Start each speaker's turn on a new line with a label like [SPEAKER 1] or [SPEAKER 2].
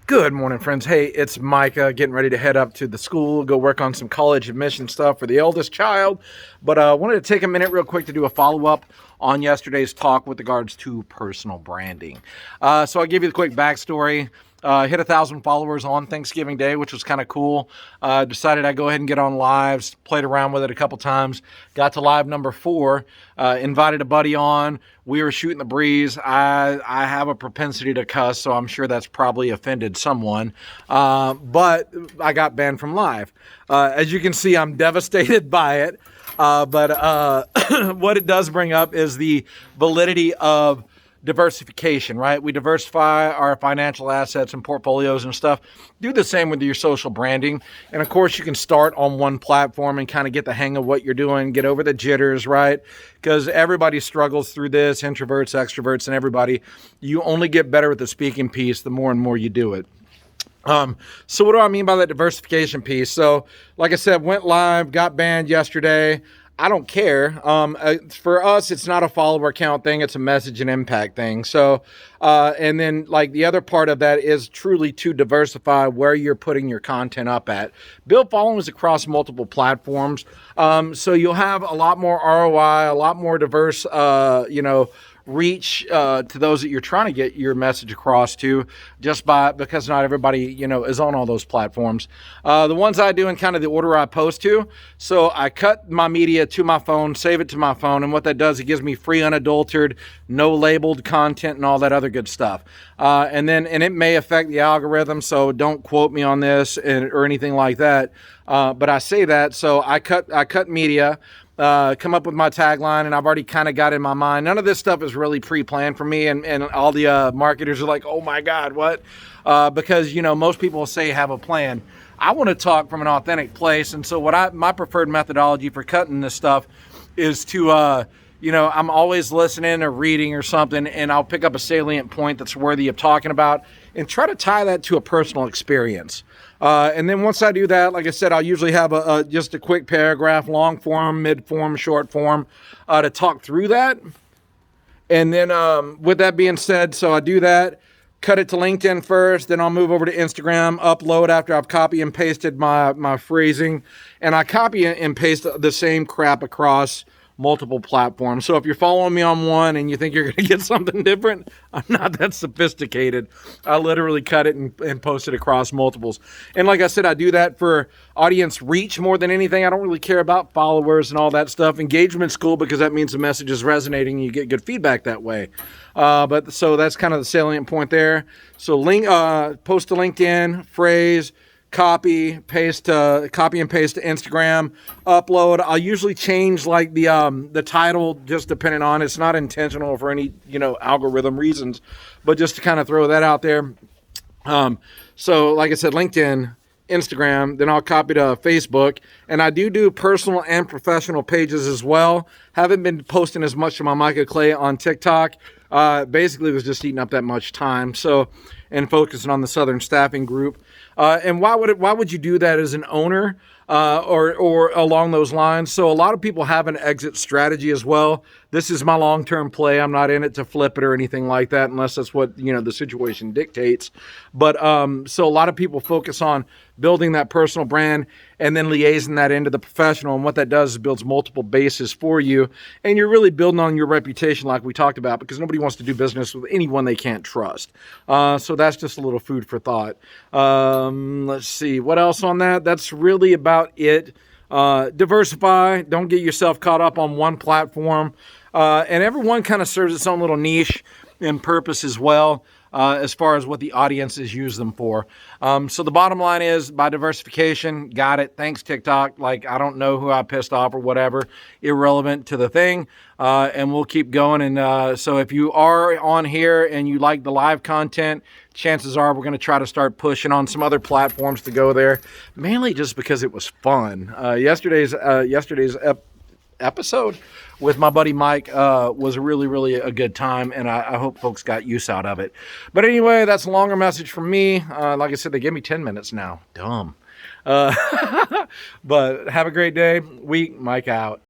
[SPEAKER 1] Good morning, friends. Hey, it's Micah getting ready to head up to the school, go work on some college admission stuff for the eldest child. But I wanted to take a minute real quick to do a follow-up on yesterday's talk with regards to personal branding. So I'll give you the quick backstory. Hit 1,000 followers on Thanksgiving Day, which was kind of cool. Decided I'd go ahead and get on lives, played around with it a couple times, got to live number 4, invited a buddy on. We were shooting the breeze. I have a propensity to cuss, so I'm sure that's probably offended someone. But I got banned from live. As you can see, I'm devastated by it. But what it does bring up is the validity of diversification, right? We diversify our financial assets and portfolios and stuff. Do the same with your social branding. And of course, you can start on one platform and kind of get the hang of what you're doing, get over the jitters, right? Because everybody struggles through this, introverts, extroverts, and everybody. You only get better with the speaking piece the more and more you do it. So what do I mean by that diversification piece? So like I said, went live, got banned yesterday. I don't care. For us, it's not a follower count thing. It's a message and impact thing. So, and then like the other part of that is truly to diversify where you're putting your content up at. Build followings across multiple platforms. So you'll have a lot more ROI, a lot more diverse, reach to those that you're trying to get your message across to, just because not everybody is on all those platforms. The ones I do in kind of the order I post to. So I cut my media to my phone, save it to my phone, and what that does, it gives me free, unadulterated, no labeled content and all that other good stuff. And it may affect the algorithm, so don't quote me on this or anything like that. But I say that, so I cut media. Come up with my tagline, and I've already kind of got in my mind. None of this stuff is really pre-planned for me, and all the marketers are like, oh my God, what? Because, most people say have a plan. I want to talk from an authentic place, and so my preferred methodology for cutting this stuff is to, I'm always listening or reading or something, and I'll pick up a salient point that's worthy of talking about and try to tie that to a personal experience. And then once I do that, like I said, I'll usually have just a quick paragraph, long form, mid form, short form, to talk through that. And then with that being said, so I do that, cut it to LinkedIn first, then I'll move over to Instagram, upload after I've copy and pasted my phrasing, and I copy and paste the same crap across multiple platforms. So if you're following me on one and you think you're going to get something different, I'm not that sophisticated. I literally cut it and post it across multiples. And like I said, I do that for audience reach more than anything. I don't really care about followers and all that stuff. Engagement's cool because that means the message is resonating and you get good feedback that way. But so that's kind of the salient point there. So post to LinkedIn, phrase, copy and paste to Instagram, upload. I'll usually change like the title just depending on, it's not intentional for any, algorithm reasons, but just to kind of throw that out there. So like I said, LinkedIn, Instagram, then I'll copy to Facebook, and I do personal and professional pages as well. Haven't been posting as much of my Micah Clay on TikTok. Basically was just eating up that much time. So, and focusing on the Southern Staffing Group. And why would you do that as an owner or along those lines? So a lot of people have an exit strategy as well. This is my long-term play. I'm not in it to flip it or anything like that unless that's what, the situation dictates. But so a lot of people focus on building that personal brand and then liaising that into the professional. And what that does is builds multiple bases for you. And you're really building on your reputation like we talked about, because nobody wants to do business with anyone they can't trust. So that's just a little food for thought. Let's see. What else on that? That's really about it. Diversify. Don't get yourself caught up on one platform. And everyone kind of serves its own little niche and purpose as well. As far as what the audiences use them for. So the bottom line is, by diversification, got it. Thanks, TikTok. Like, I don't know who I pissed off or whatever. Irrelevant to the thing. And we'll keep going. And so if you are on here and you like the live content, chances are we're going to try to start pushing on some other platforms to go there, mainly just because it was fun. Yesterday's episode with my buddy Mike was really a good time, and I hope folks got use out of it. But anyway, that's a longer message from me. Like I said, they gave me 10 minutes now. Dumb. But have a great day, week. Mike out.